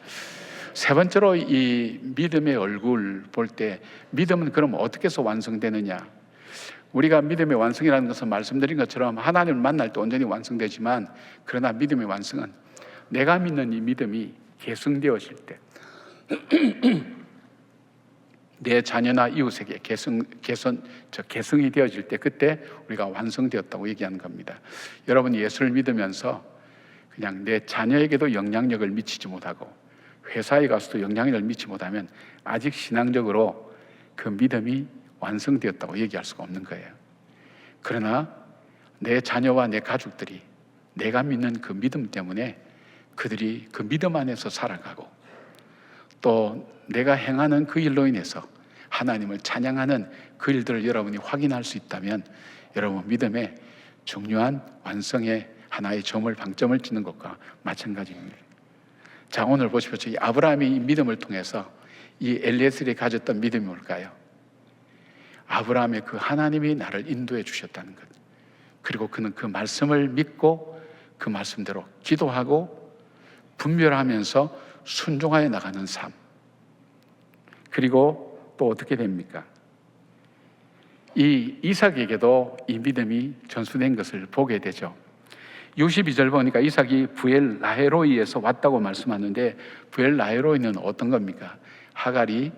세 번째로, 이 믿음의 얼굴 볼 때 믿음은 그럼 어떻게 해서 완성되느냐? 우리가 믿음의 완성이라는 것은 말씀드린 것처럼 하나님을 만날 때 온전히 완성되지만, 그러나 믿음의 완성은 내가 믿는 이 믿음이 계승되어질 때, 내 자녀나 이웃에게 계승이 되어질 때, 그때 우리가 완성되었다고 얘기하는 겁니다. 여러분, 예수를 믿으면서 그냥 내 자녀에게도 영향력을 미치지 못하고 회사에 가서도 영향력을 미치지 못하면 아직 신앙적으로 그 믿음이 완성되었다고 얘기할 수가 없는 거예요. 그러나 내 자녀와 내 가족들이 내가 믿는 그 믿음 때문에 그들이 그 믿음 안에서 살아가고, 또 내가 행하는 그 일로 인해서 하나님을 찬양하는 그 일들을 여러분이 확인할 수 있다면 여러분 믿음의 중요한 완성의 하나의 점을, 방점을 찍는 것과 마찬가지입니다. 자, 오늘 보십시오. 이 아브라함이 이 믿음을 통해서 이 엘리에셀이 가졌던 믿음이 뭘까요? 아브라함의 그 하나님이 나를 인도해 주셨다는 것, 그리고 그는 그 말씀을 믿고 그 말씀대로 기도하고 분별하면서 순종하여 나가는 삶. 그리고 또 어떻게 됩니까? 이 이삭에게도 이 믿음이 전수된 것을 보게 되죠. 62절 보니까 이삭이 부엘 라헤로이에서 왔다고 말씀하는데, 부엘 라헤로이는 어떤 겁니까? 하갈이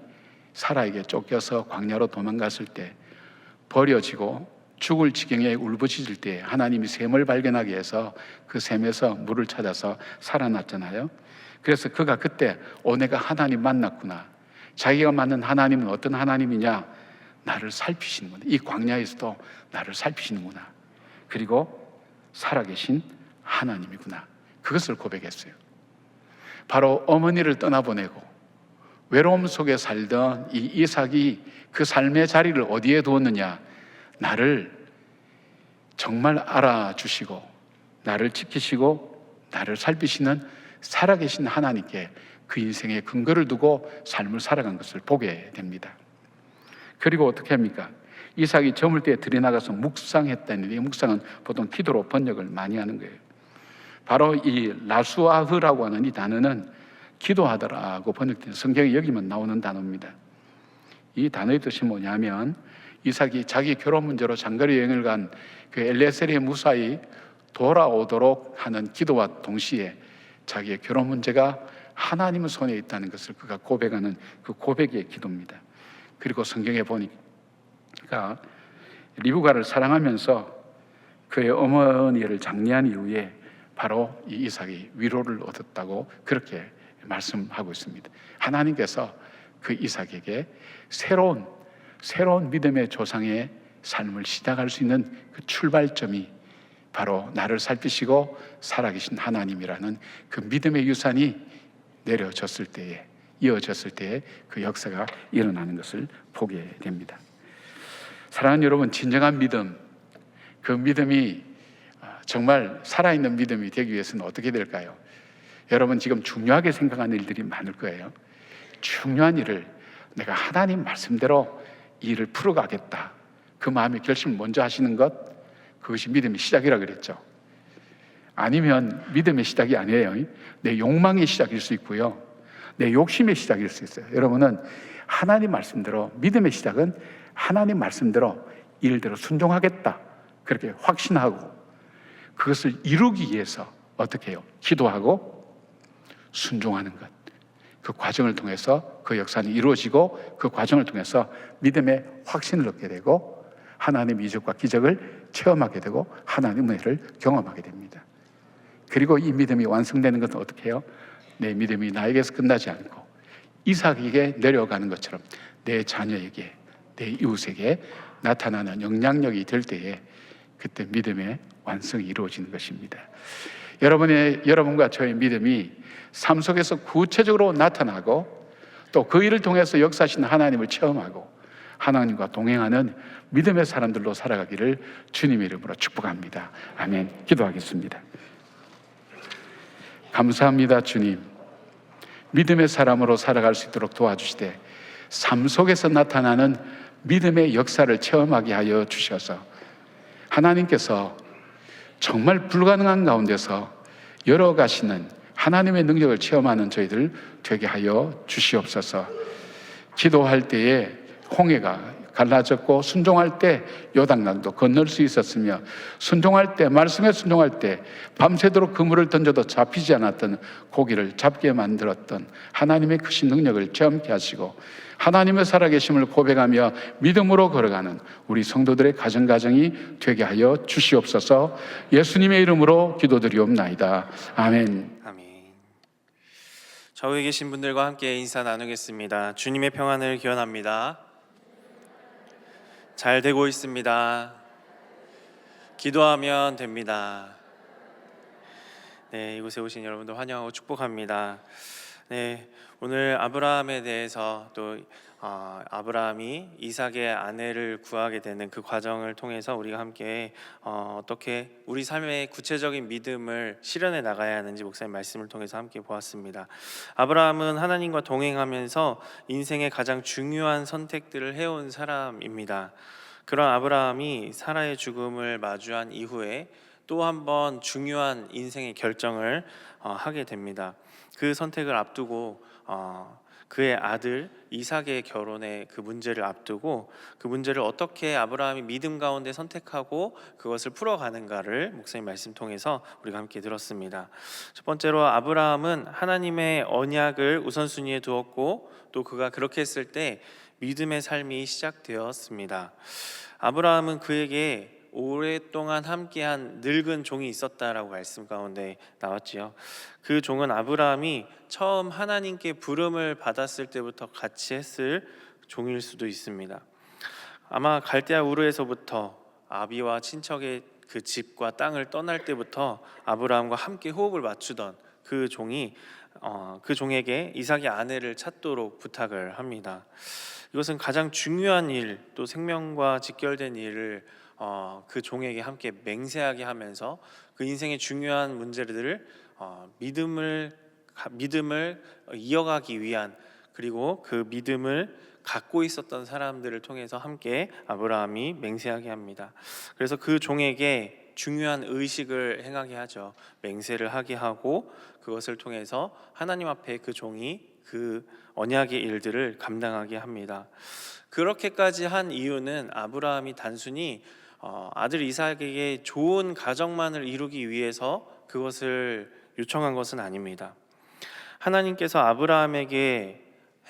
사라에게 쫓겨서 광야로 도망갔을 때, 버려지고 죽을 지경에 울부짖을 때 하나님이 샘을 발견하게 해서 그 샘에서 물을 찾아서 살아났잖아요. 그래서 그가 그때 내가 하나님 만났구나, 자기가 만난 하나님은 어떤 하나님이냐, 나를 살피시는구나, 이 광야에서도 나를 살피시는구나, 그리고 살아계신 하나님이구나, 그것을 고백했어요. 바로 어머니를 떠나보내고 외로움 속에 살던 이 이삭이 그 삶의 자리를 어디에 두었느냐, 나를 정말 알아주시고 나를 지키시고 나를 살피시는 살아계신 하나님께 그 인생의 근거를 두고 삶을 살아간 것을 보게 됩니다. 그리고 어떻게 합니까? 이삭이 저물 때에 들여나가서 묵상했다는데, 이 묵상은 보통 기도로 번역을 많이 하는 거예요. 바로 이 라수아흐라고 하는 이 단어는 기도하더라고 번역된, 성경에 여기만 나오는 단어입니다. 이 단어의 뜻이 뭐냐면, 이삭이 자기 결혼 문제로 장거리 여행을 간 그 엘리에셀이 무사히 돌아오도록 하는 기도와 동시에 자기의 결혼 문제가 하나님의 손에 있다는 것을 그가 고백하는 그 고백의 기도입니다. 그리고 성경에 보니까 리브가를 사랑하면서 그의 어머니를 장례한 이후에 바로 이 이삭이 위로를 얻었다고 그렇게 말씀하고 있습니다. 하나님께서 그 이삭에게 새로운 믿음의 조상의 삶을 시작할 수 있는 그 출발점이 바로 나를 살피시고 살아계신 하나님이라는 그 믿음의 유산이 내려졌을 때에, 이어졌을 때에 그 역사가 일어나는 것을 보게 됩니다. 사랑하는 여러분, 진정한 믿음, 그 믿음이 정말 살아있는 믿음이 되기 위해서는 어떻게 될까요? 여러분 지금 중요하게 생각하는 일들이 많을 거예요. 중요한 일을 내가 하나님 말씀대로 이 일을 풀어가겠다, 그 마음의 결심을 먼저 하시는 것, 그것이 믿음의 시작이라 그랬죠. 아니면 믿음의 시작이 아니에요. 내 욕망의 시작일 수 있고요, 내 욕심의 시작일 수 있어요. 여러분은 하나님 말씀대로, 믿음의 시작은 하나님 말씀대로 일대로 순종하겠다, 그렇게 확신하고 그것을 이루기 위해서 어떻게 해요? 기도하고 순종하는 것. 그 과정을 통해서 그 역사는 이루어지고 그 과정을 통해서 믿음의 확신을 얻게 되고 하나님의 이적과 기적을 체험하게 되고 하나님의 은혜를 경험하게 됩니다. 그리고 이 믿음이 완성되는 것은 어떻게 해요? 내 믿음이 나에게서 끝나지 않고 이삭에게 내려가는 것처럼 내 자녀에게, 내 이웃에게 나타나는 영향력이 될 때에 그때 믿음의 완성이 이루어지는 것입니다. 여러분과 저의 믿음이 삶 속에서 구체적으로 나타나고 또 그 일을 통해서 역사하신 하나님을 체험하고 하나님과 동행하는 믿음의 사람들로 살아가기를 주님의 이름으로 축복합니다. 아멘. 기도하겠습니다. 감사합니다, 주님. 믿음의 사람으로 살아갈 수 있도록 도와주시되 삶 속에서 나타나는 믿음의 역사를 체험하게 하여 주셔서 하나님께서 정말 불가능한 가운데서 열어가시는 하나님의 능력을 체험하는 저희들 되게 하여 주시옵소서. 기도할 때에 홍해가 갈라졌고 순종할 때 요단강도 건널 수 있었으며 순종할 때, 말씀에 순종할 때 밤새도록 그물을 던져도 잡히지 않았던 고기를 잡게 만들었던 하나님의 크신 능력을 체험케 하시고 하나님의 살아계심을 고백하며 믿음으로 걸어가는 우리 성도들의 가정가정이 되게 하여 주시옵소서. 예수님의 이름으로 기도드리옵나이다. 아멘. 아멘. 좌우에 계신 분들과 함께 인사 나누겠습니다. 주님의 평안을 기원합니다. 잘 되고 있습니다. 기도하면 됩니다. 네, 이곳에 오신 여러분들 환영하고 축복합니다. 네, 오늘 아브라함에 대해서 또 아브라함이 이삭의 아내를 구하게 되는 그 과정을 통해서 우리가 함께 어떻게 우리 삶의 구체적인 믿음을 실현해 나가야 하는지 목사님 말씀을 통해서 함께 보았습니다. 아브라함은 하나님과 동행하면서 인생의 가장 중요한 선택들을 해온 사람입니다. 그런 아브라함이 사라의 죽음을 마주한 이후에 또 한 번 중요한 인생의 결정을 하게 됩니다. 그 선택을 앞두고 그의 아들 이삭의 결혼의 그 문제를 앞두고 그 문제를 어떻게 아브라함이 믿음 가운데 선택하고 그것을 풀어가는가를 목사님 말씀 통해서 우리가 함께 들었습니다. 첫 번째로 아브라함은 하나님의 언약을 우선순위에 두었고 또 그가 그렇게 했을 때 믿음의 삶이 시작되었습니다. 아브라함은 그에게 오랫동안 함께한 늙은 종이 있었다라고 말씀 가운데 나왔지요. 그 종은 아브라함이 처음 하나님께 부름을 받았을 때부터 같이 했을 종일 수도 있습니다. 아마 갈대아 우르에서부터 아비와 친척의 그 집과 땅을 떠날 때부터 아브라함과 함께 호흡을 맞추던 그 종이 그 종에게 이삭의 아내를 찾도록 부탁을 합니다. 이것은 가장 중요한 일, 또 생명과 직결된 일을 그 종에게 함께 맹세하게 하면서 그 인생의 중요한 문제들을 믿음을 이어가기 위한, 그리고 그 믿음을 갖고 있었던 사람들을 통해서 함께 아브라함이 맹세하게 합니다. 그래서 그 종에게 중요한 의식을 행하게 하죠. 맹세를 하게 하고 그것을 통해서 하나님 앞에 그 종이 그 언약의 일들을 감당하게 합니다. 그렇게까지 한 이유는 아브라함이 단순히 아들 이삭에게 좋은 가정만을 이루기 위해서 그것을 요청한 것은 아닙니다. 하나님께서 아브라함에게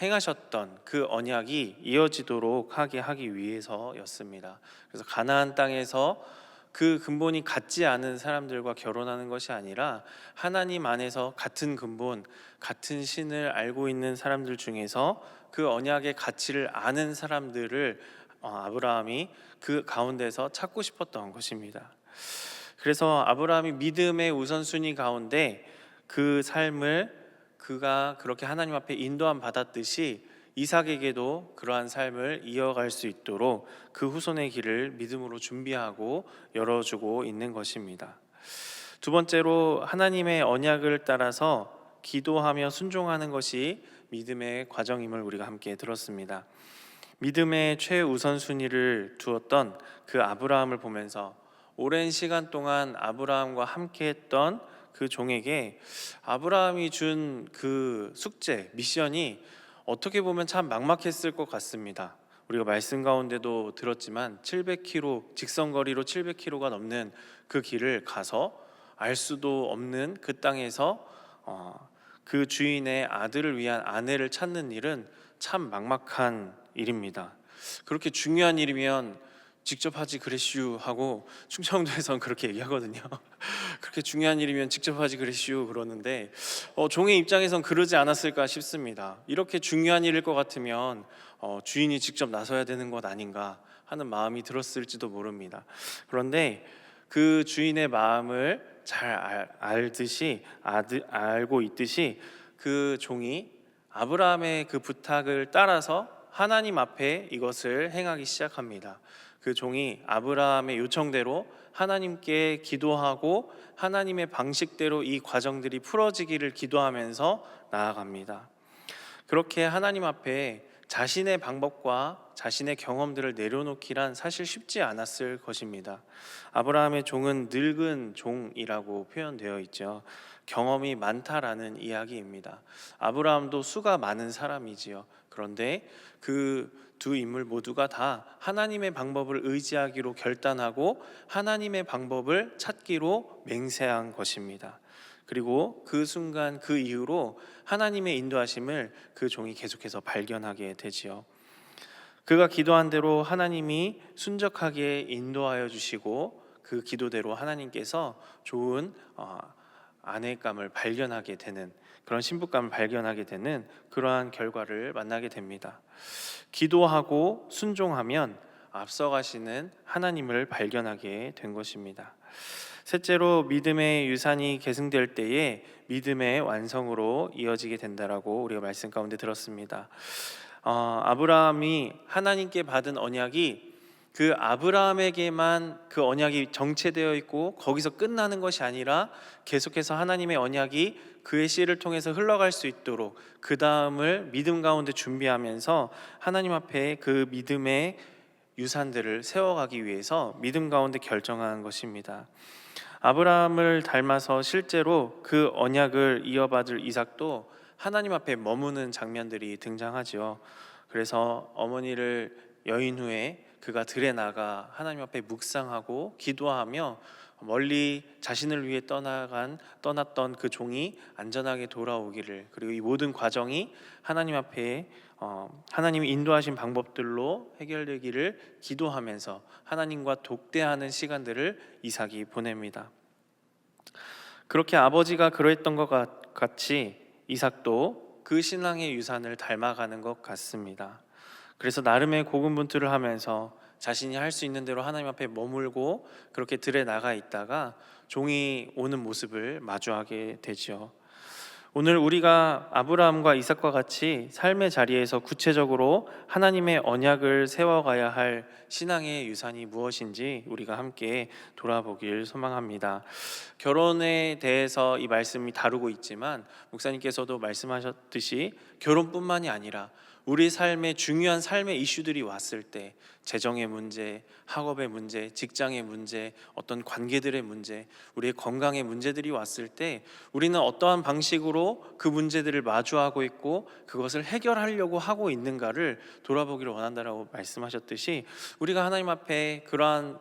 행하셨던 그 언약이 이어지도록 하기 위해서였습니다. 그래서 가나안 땅에서 그 근본이 같지 않은 사람들과 결혼하는 것이 아니라 하나님 안에서 같은 근본, 같은 신을 알고 있는 사람들 중에서 그 언약의 가치를 아는 사람들을 아브라함이 그 가운데서 찾고 싶었던 것입니다. 그래서 아브라함이 믿음의 우선순위 가운데 그 삶을 그가 그렇게 하나님 앞에 인도함 받았듯이 이삭에게도 그러한 삶을 이어갈 수 있도록 그 후손의 길을 믿음으로 준비하고 열어주고 있는 것입니다. 두 번째로 하나님의 언약을 따라서 기도하며 순종하는 것이 믿음의 과정임을 우리가 함께 들었습니다. 믿음의 최우선순위를 두었던 그 아브라함을 보면서 오랜 시간 동안 아브라함과 함께했던 그 종에게 아브라함이 준 그 숙제, 미션이 어떻게 보면 참 막막했을 것 같습니다. 우리가 말씀 가운데도 들었지만 700km, 직선거리로 700km가 넘는 그 길을 가서 알 수도 없는 그 땅에서 그 주인의 아들을 위한 아내를 찾는 일은 참 막막한 일입니다. 그렇게 중요한 일이면 직접 하지 그랬슈 하고 충청도에선 그렇게 얘기하거든요. 그렇게 중요한 일이면 직접 하지 그랬슈 그러는데 종의 입장에선 그러지 않았을까 싶습니다. 이렇게 중요한 일일 것 같으면 주인이 직접 나서야 되는 것 아닌가 하는 마음이 들었을지도 모릅니다. 그런데 그 주인의 마음을 잘 알고 있듯이 그 종이 아브라함의 그 부탁을 따라서 하나님 앞에 이것을 행하기 시작합니다. 그 종이 아브라함의 요청대로 하나님께 기도하고 하나님의 방식대로 이 과정들이 풀어지기를 기도하면서 나아갑니다. 그렇게 하나님 앞에 자신의 방법과 자신의 경험들을 내려놓기란 사실 쉽지 않았을 것입니다. 아브라함의 종은 늙은 종이라고 표현되어 있죠. 경험이 많다라는 이야기입니다. 아브라함도 수가 많은 사람이지요. 그런데 그 두 인물 모두가 다 하나님의 방법을 의지하기로 결단하고 하나님의 방법을 찾기로 맹세한 것입니다. 그리고 그 순간 그 이후로 하나님의 인도하심을 그 종이 계속해서 발견하게 되지요. 그가 기도한 대로 하나님이 순적하게 인도하여 주시고 그 기도대로 하나님께서 좋은 아내감을 발견하게 되는 그런 신부감을 발견하게 되는 그러한 결과를 만나게 됩니다. 기도하고 순종하면 앞서가시는 하나님을 발견하게 된 것입니다. 셋째로 믿음의 유산이 계승될 때에 믿음의 완성으로 이어지게 된다라고 우리가 말씀 가운데 들었습니다. 아브라함이 하나님께 받은 언약이 그 아브라함에게만 그 언약이 정체되어 있고 거기서 끝나는 것이 아니라 계속해서 하나님의 언약이 그의 씨를 통해서 흘러갈 수 있도록 그 다음을 믿음 가운데 준비하면서 하나님 앞에 그 믿음의 유산들을 세워가기 위해서 믿음 가운데 결정한 것입니다. 아브라함을 닮아서 실제로 그 언약을 이어받을 이삭도 하나님 앞에 머무는 장면들이 등장하지요. 그래서 어머니를 여인 후에 그가 들에 나가 하나님 앞에 묵상하고 기도하며 멀리 자신을 위해 떠났던 그 종이 안전하게 돌아오기를, 그리고 이 모든 과정이 하나님 앞에 하나님이 인도하신 방법들로 해결되기를 기도하면서 하나님과 독대하는 시간들을 이삭이 보냅니다. 그렇게 아버지가 그러했던 것 같이 이삭도 그 신앙의 유산을 닮아가는 것 같습니다. 그래서 나름의 고군분투를 하면서 자신이 할 수 있는 대로 하나님 앞에 머물고 그렇게 들에 나가 있다가 종이 오는 모습을 마주하게 되죠. 오늘 우리가 아브라함과 이삭과 같이 삶의 자리에서 구체적으로 하나님의 언약을 세워가야 할 신앙의 유산이 무엇인지 우리가 함께 돌아보길 소망합니다. 결혼에 대해서 이 말씀이 다루고 있지만 목사님께서도 말씀하셨듯이 결혼뿐만이 아니라 우리 삶에 중요한 삶의 이슈들이 왔을 때 재정의 문제, 학업의 문제, 직장의 문제, 어떤 관계들의 문제, 우리의 건강의 문제들이 왔을 때 우리는 어떠한 방식으로 그 문제들을 마주하고 있고 그것을 해결하려고 하고 있는가를 돌아보기를 원한다라고 말씀하셨듯이 우리가 하나님 앞에 그러한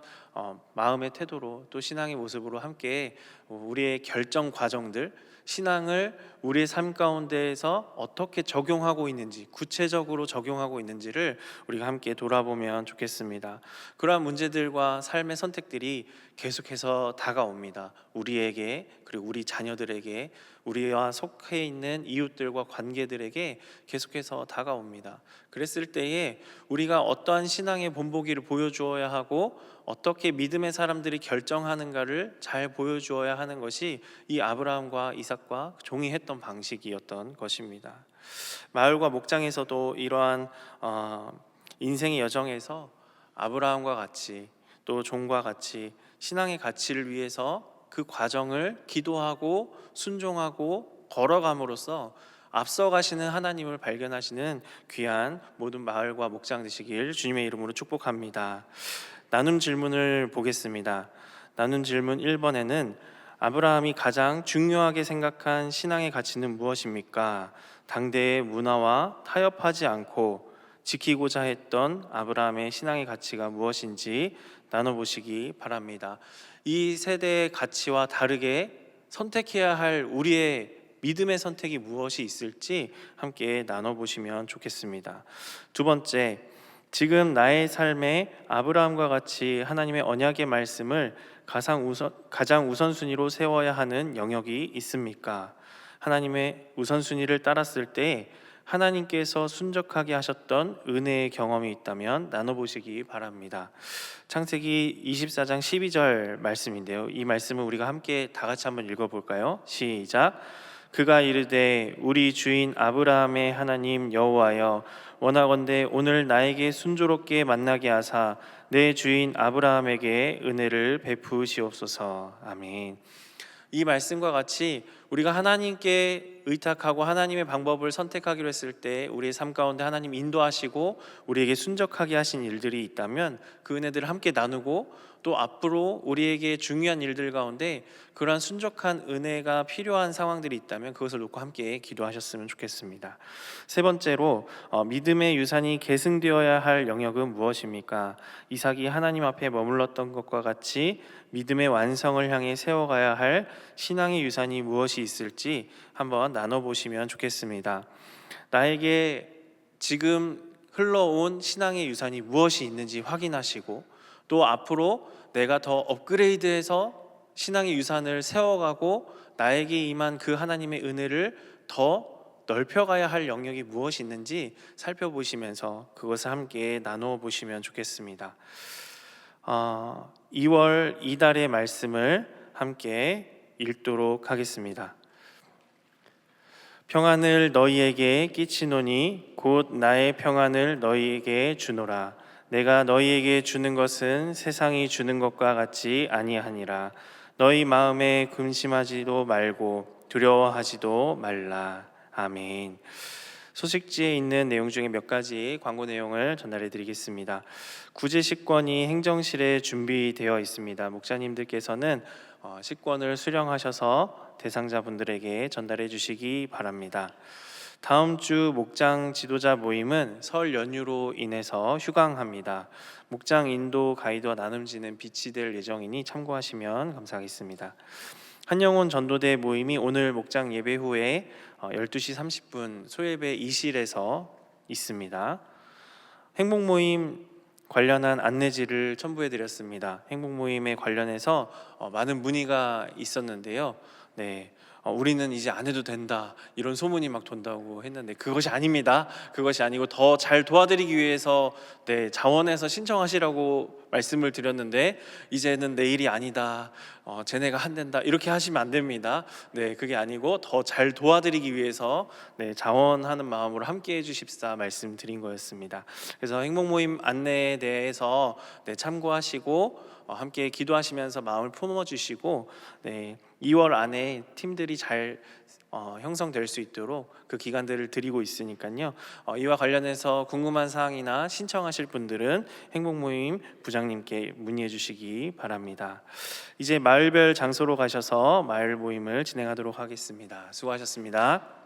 마음의 태도로 또 신앙의 모습으로 함께 우리의 결정 과정들, 신앙을 우리의 삶 가운데에서 어떻게 적용하고 있는지, 구체적으로 적용하고 있는지를 우리가 함께 돌아보면 좋겠습니다. 그러한 문제들과 삶의 선택들이 계속해서 다가옵니다. 우리에게, 그리고 우리 자녀들에게, 우리와 속해 있는 이웃들과 관계들에게 계속해서 다가옵니다. 그랬을 때에 우리가 어떠한 신앙의 본보기를 보여주어야 하고 어떻게 믿음의 사람들이 결정하는가를 잘 보여주어야 하는 것이 이 아브라함과 이삭과 종이 했던 방식이었던 것입니다. 마을과 목장에서도 이러한 인생의 여정에서 아브라함과 같이 또 종과 같이 신앙의 가치를 위해서 그 과정을 기도하고 순종하고 걸어감으로써 앞서가시는 하나님을 발견하시는 귀한 모든 마을과 목장 되시길 주님의 이름으로 축복합니다. 나눈 질문을 보겠습니다. 나눈 질문 1번에는 아브라함이 가장 중요하게 생각한 신앙의 가치는 무엇입니까? 당대의 문화와 타협하지 않고 지키고자 했던 아브라함의 신앙의 가치가 무엇인지 나눠보시기 바랍니다. 이 세대의 가치와 다르게 선택해야 할 우리의 믿음의 선택이 무엇이 있을지 함께 나눠보시면 좋겠습니다. 두 번째, 지금 나의 삶에 아브라함과 같이 하나님의 언약의 말씀을 가장 우선순위로 세워야 하는 영역이 있습니까? 하나님의 우선순위를 따랐을 때 하나님께서 순적하게 하셨던 은혜의 경험이 있다면 나눠보시기 바랍니다. 창세기 24장 12절 말씀인데요. 이 말씀을 우리가 함께 다 같이 한번 읽어볼까요? 시작. 그가 이르되 우리 주인 아브라함의 하나님 여호와여, 원하건대 오늘 나에게 순조롭게 만나게 하사 내 주인 아브라함에게 은혜를 베푸시옵소서. 아멘. 이 말씀과 같이 우리가 하나님께 의탁하고 하나님의 방법을 선택하기로 했을 때 우리의 삶 가운데 하나님 인도하시고 우리에게 순적하게 하신 일들이 있다면 그 은혜들을 함께 나누고, 또 앞으로 우리에게 중요한 일들 가운데 그러한 순적한 은혜가 필요한 상황들이 있다면 그것을 놓고 함께 기도하셨으면 좋겠습니다. 세 번째로 믿음의 유산이 계승되어야 할 영역은 무엇입니까? 이삭이 하나님 앞에 머물렀던 것과 같이 믿음의 완성을 향해 세워가야 할 신앙의 유산이 무엇이 있을지 한번 나눠보시면 좋겠습니다. 나에게 지금 흘러온 신앙의 유산이 무엇이 있는지 확인하시고, 또 앞으로 내가 더 업그레이드해서 신앙의 유산을 세워가고 나에게 임한 그 하나님의 은혜를 더 넓혀가야 할 영역이 무엇이 있는지 살펴보시면서 그것을 함께 나누어 보시면 좋겠습니다. 2월 이달의 말씀을 함께 읽도록 하겠습니다. 평안을 너희에게 끼치노니 곧 나의 평안을 너희에게 주노라. 내가 너희에게 주는 것은 세상이 주는 것과 같지 아니하니라. 너희 마음에 근심하지도 말고 두려워하지도 말라. 아멘. 소식지에 있는 내용 중에 몇 가지 광고 내용을 전달해 드리겠습니다. 구제 식권이 행정실에 준비되어 있습니다. 목사님들께서는 식권을 수령하셔서 대상자분들에게 전달해 주시기 바랍니다. 다음 주 목장 지도자 모임은 설 연휴로 인해서 휴강합니다. 목장 인도 가이드와 나눔지는 비치될 예정이니 참고하시면 감사하겠습니다. 한영혼 전도대 모임이 오늘 목장 예배 후에 12시 30분 소예배 2실에서 있습니다. 행복 모임 관련한 안내지를 첨부해 드렸습니다. 행복 모임에 관련해서 많은 문의가 있었는데요. 우리는 이제 안 해도 된다, 이런 소문이 막 돈다고 했는데 그것이 아닙니다. 그것이 아니고 더 잘 도와드리기 위해서 자원해서 신청하시라고 말씀을 드렸는데 이제는 내 일이 아니다, 쟤네가 한댄다, 이렇게 하시면 안 됩니다. 그게 아니고 더 잘 도와드리기 위해서 자원하는 마음으로 함께 해주십사 말씀드린 거였습니다. 그래서 행복모임 안내에 대해서 참고하시고 함께 기도하시면서 마음을 품어주시고 2월 안에 팀들이 잘 형성될 수 있도록 그 기간들을 드리고 있으니까요. 이와 관련해서 궁금한 사항이나 신청하실 분들은 행복모임 부장님께 문의해 주시기 바랍니다. 이제 마을별 장소로 가셔서 마을 모임을 진행하도록 하겠습니다. 수고하셨습니다.